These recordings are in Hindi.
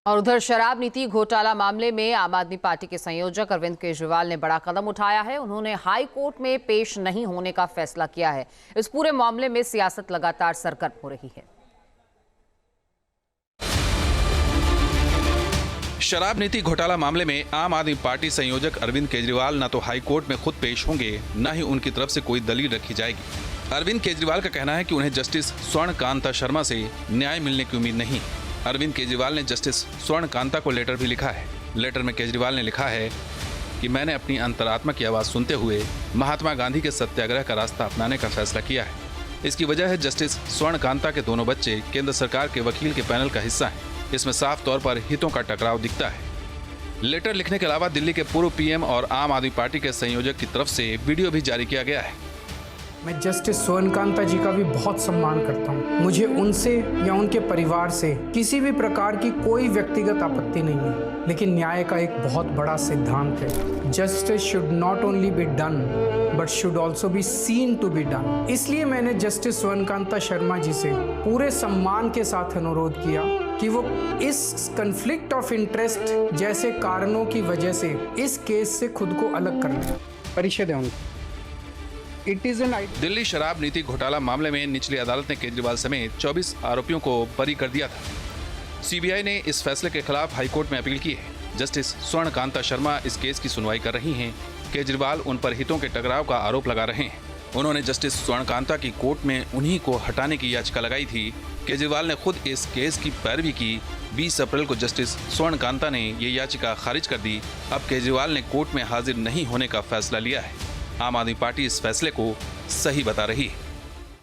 और उधर शराब नीति घोटाला मामले में आम आदमी पार्टी के संयोजक अरविंद केजरीवाल ने बड़ा कदम उठाया है। उन्होंने हाई कोर्ट में पेश नहीं होने का फैसला किया है। इस पूरे मामले में सियासत लगातार सरगर्म हो रही है। शराब नीति घोटाला मामले में आम आदमी पार्टी संयोजक अरविंद केजरीवाल न तो हाई कोर्ट में खुद पेश होंगे, न ही उनकी तरफ से कोई दलील रखी जाएगी। अरविंद केजरीवाल का कहना है कि उन्हें जस्टिस स्वर्ण कांता शर्मा से न्याय मिलने की उम्मीद नहीं। अरविंद केजरीवाल ने जस्टिस स्वर्ण कांता को लेटर भी लिखा है। लेटर में केजरीवाल ने लिखा है कि मैंने अपनी अंतरात्मा की आवाज सुनते हुए महात्मा गांधी के सत्याग्रह का रास्ता अपनाने का फैसला किया है। इसकी वजह है जस्टिस स्वर्ण कांता के दोनों बच्चे केंद्र सरकार के वकील के पैनल का हिस्सा हैं। इसमें साफ तौर पर हितों का टकराव दिखता है। लेटर लिखने के अलावा दिल्ली के पूर्व पीएम और आम आदमी पार्टी के संयोजक की तरफ से वीडियो भी जारी किया गया है। मैं जस्टिस स्वर्ण कांता जी का भी बहुत सम्मान करता हूँ। मुझे उनसे या उनके परिवार से किसी भी प्रकार की कोई व्यक्तिगत आपत्ति नहीं है, लेकिन न्याय का एक बहुत बड़ा सिद्धांत है, justice should not only be done but should also be seen to be done. इसलिए मैंने जस्टिस स्वर्ण कांता शर्मा जी से पूरे सम्मान के साथ अनुरोध किया कि वो इस कन्फ्लिक्ट ऑफ इंटरेस्ट जैसे कारणों की वजह से इस केस से खुद को अलग कर लें। परिषद है उनको। दिल्ली शराब नीति घोटाला मामले में निचली अदालत ने केजरीवाल समेत 24 आरोपियों को बरी कर दिया था। सीबीआई ने इस फैसले के खिलाफ हाईकोर्ट में अपील की है। जस्टिस स्वर्ण कांता शर्मा इस केस की सुनवाई कर रही हैं। केजरीवाल उन पर हितों के टकराव का आरोप लगा रहे हैं। उन्होंने जस्टिस स्वर्ण कांता की कोर्ट में उन्हीं को हटाने की याचिका लगाई थी। केजरीवाल ने खुद इस केस की पैरवी की। 20 अप्रैल को जस्टिस स्वर्ण कांता ने ये याचिका खारिज कर दी। अब केजरीवाल ने कोर्ट में हाजिर नहीं होने का फैसला लिया है। आम आदमी पार्टी इस फैसले को सही बता रही है।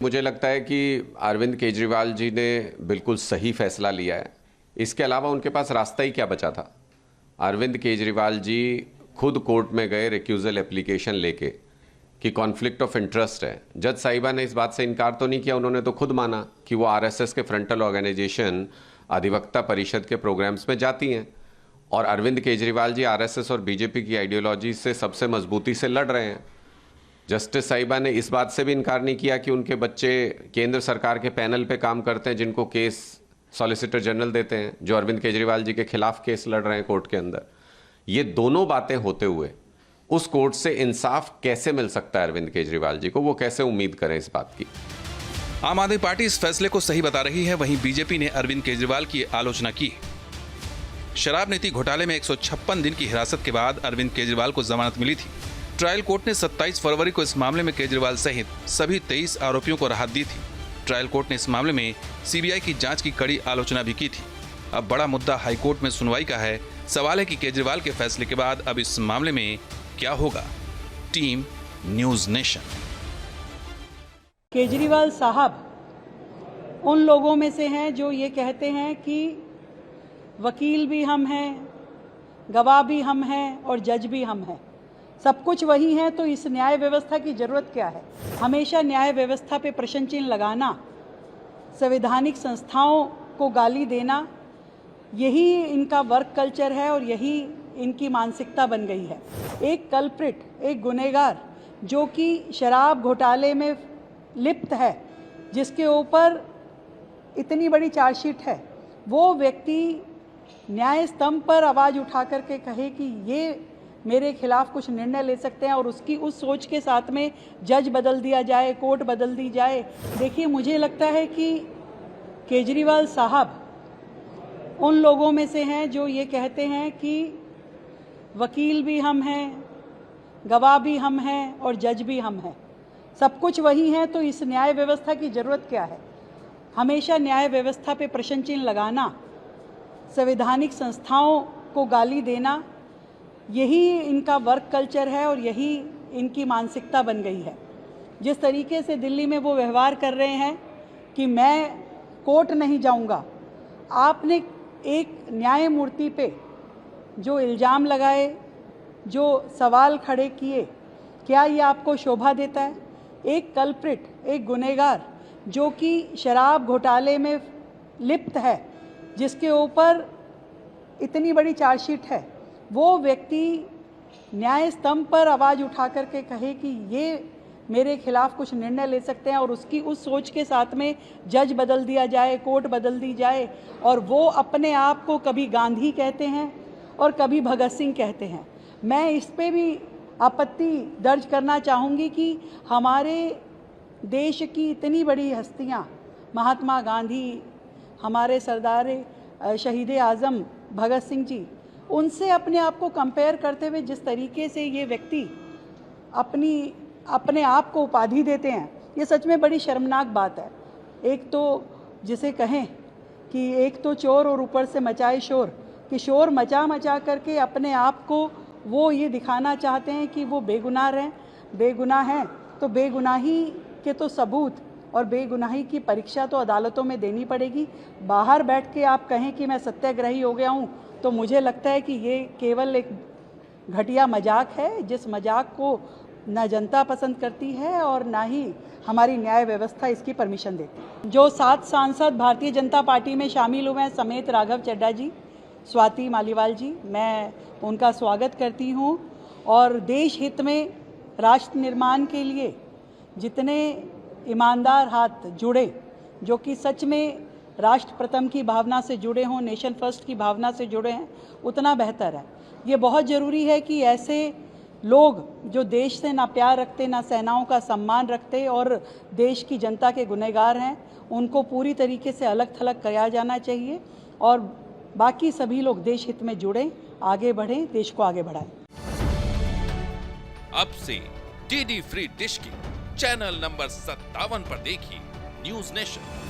मुझे लगता है कि अरविंद केजरीवाल जी ने बिल्कुल सही फैसला लिया है। इसके अलावा उनके पास रास्ता ही क्या बचा था। अरविंद केजरीवाल जी खुद कोर्ट में गए रिक्यूजल एप्लीकेशन लेके कि कॉन्फ्लिक्ट ऑफ इंटरेस्ट है। जज साहिबा ने इस बात से इनकार तो नहीं किया, उन्होंने तो खुद माना कि वो आरएसएस के फ्रंटल ऑर्गेनाइजेशन अधिवक्ता परिषद के प्रोग्राम्स में जाती हैं और अरविंद केजरीवाल जी आरएसएस और बीजेपी की आइडियोलॉजी से सबसे मजबूती से लड़ रहे हैं। जस्टिस साहिबा ने इस बात से भी इनकार नहीं किया कि उनके बच्चे केंद्र सरकार के पैनल पे काम करते हैं, जिनको केस सॉलिसिटर जनरल देते हैं, जो अरविंद केजरीवाल जी के खिलाफ केस लड़ रहे हैं कोर्ट के अंदर। ये दोनों बातें होते हुए उस कोर्ट से इंसाफ कैसे मिल सकता है अरविंद केजरीवाल जी को, वो कैसे उम्मीद करें इस बात की। आम आदमी पार्टी इस फैसले को सही बता रही है। वहीं बीजेपी ने अरविंद केजरीवाल की आलोचना की। शराब नीति घोटाले में 156 दिन की हिरासत के बाद अरविंद केजरीवाल को जमानत मिली थी। ट्रायल कोर्ट ने 27 फरवरी को इस मामले में केजरीवाल सहित सभी 23 आरोपियों को राहत दी थी। ट्रायल कोर्ट ने इस मामले में सीबीआई की जांच की कड़ी आलोचना भी की थी। अब बड़ा मुद्दा हाईकोर्ट में सुनवाई का है। सवाल है कि केजरीवाल के फैसले के बाद अब इस मामले में क्या होगा। Team news nation. केजरीवाल साहब उन लोगों में से हैं जो ये कहते हैं कि वकील भी हम हैं, गवाह भी हम हैं और जज भी हम हैं, सब कुछ वही है, तो इस न्याय व्यवस्था की ज़रूरत क्या है। हमेशा न्याय व्यवस्था पे प्रश्न चिन्ह लगाना, संवैधानिक संस्थाओं को गाली देना, यही इनका वर्क कल्चर है और यही इनकी मानसिकता बन गई है। एक कल्प्रिट, एक गुनहगार जो कि शराब घोटाले में लिप्त है, जिसके ऊपर इतनी बड़ी चार्जशीट है, वो व्यक्ति न्याय स्तंभ पर आवाज़ उठा करके कहे कि ये मेरे खिलाफ कुछ निर्णय ले सकते हैं और उसकी उस सोच के साथ में जज बदल दिया जाए, कोर्ट बदल दी जाए। देखिए, मुझे लगता है कि केजरीवाल साहब उन लोगों में से हैं जो ये कहते हैं कि वकील भी हम हैं, गवाह भी हम हैं और जज भी हम हैं, सब कुछ वही है, तो इस न्याय व्यवस्था की ज़रूरत क्या है। हमेशा न्याय व्यवस्था पे प्रश्न चिन्ह लगाना, संवैधानिक संस्थाओं को गाली देना, यही इनका वर्क कल्चर है और यही इनकी मानसिकता बन गई है। जिस तरीके से दिल्ली में वो व्यवहार कर रहे हैं कि मैं कोर्ट नहीं जाऊंगा। आपने एक न्यायमूर्ति पे जो इल्ज़ाम लगाए, जो सवाल खड़े किए, क्या ये आपको शोभा देता है। एक कल्प्रिट, एक गुनहगार जो कि शराब घोटाले में लिप्त है, जिसके ऊपर इतनी बड़ी चार्जशीट है, वो व्यक्ति न्याय स्तंभ पर आवाज़ उठा करके कहे कि ये मेरे खिलाफ कुछ निर्णय ले सकते हैं और उसकी उस सोच के साथ में जज बदल दिया जाए, कोर्ट बदल दी जाए और वो अपने आप को कभी गांधी कहते हैं और कभी भगत सिंह कहते हैं। मैं इस पे भी आपत्ति दर्ज करना चाहूँगी कि हमारे देश की इतनी बड़ी हस्तियाँ, महात्मा गांधी, हमारे सरदार शहीद आज़म भगत सिंह जी, उनसे अपने आप को कंपेयर करते हुए जिस तरीके से ये व्यक्ति अपने आप को उपाधि देते हैं, ये सच में बड़ी शर्मनाक बात है। एक तो जिसे कहें कि एक तो चोर और ऊपर से मचाए शोर, कि शोर मचा करके अपने आप को वो ये दिखाना चाहते हैं कि वो बेगुनाह हैं, तो बेगुनाही के तो सबूत और बेगुनाही की परीक्षा तो अदालतों में देनी पड़ेगी। बाहर बैठ के आप कहें कि मैं सत्याग्रही हो गया हूँ, तो मुझे लगता है कि ये केवल एक घटिया मजाक है, जिस मजाक को ना जनता पसंद करती है और ना ही हमारी न्याय व्यवस्था इसकी परमिशन देती है। जो 7 सांसद भारतीय जनता पार्टी में शामिल हुए हैं समेत राघव चड्ढा जी, स्वाति मालीवाल जी, मैं उनका स्वागत करती हूँ और देश हित में राष्ट्र निर्माण के लिए जितने ईमानदार हाथ जुड़े, जो कि सच में राष्ट्र प्रथम की भावना से जुड़े हों, नेशन फर्स्ट की भावना से जुड़े हैं, उतना बेहतर है। ये बहुत ज़रूरी है कि ऐसे लोग जो देश से ना प्यार रखते, ना सेनाओं का सम्मान रखते और देश की जनता के गुनहगार हैं, उनको पूरी तरीके से अलग थलग किया जाना चाहिए और बाकी सभी लोग देश हित में जुड़ें, आगे बढ़ें, देश को आगे बढ़ाएं। अब से डीडी फ्री डिश की चैनल नंबर 57 पर देखिए न्यूज नेशन।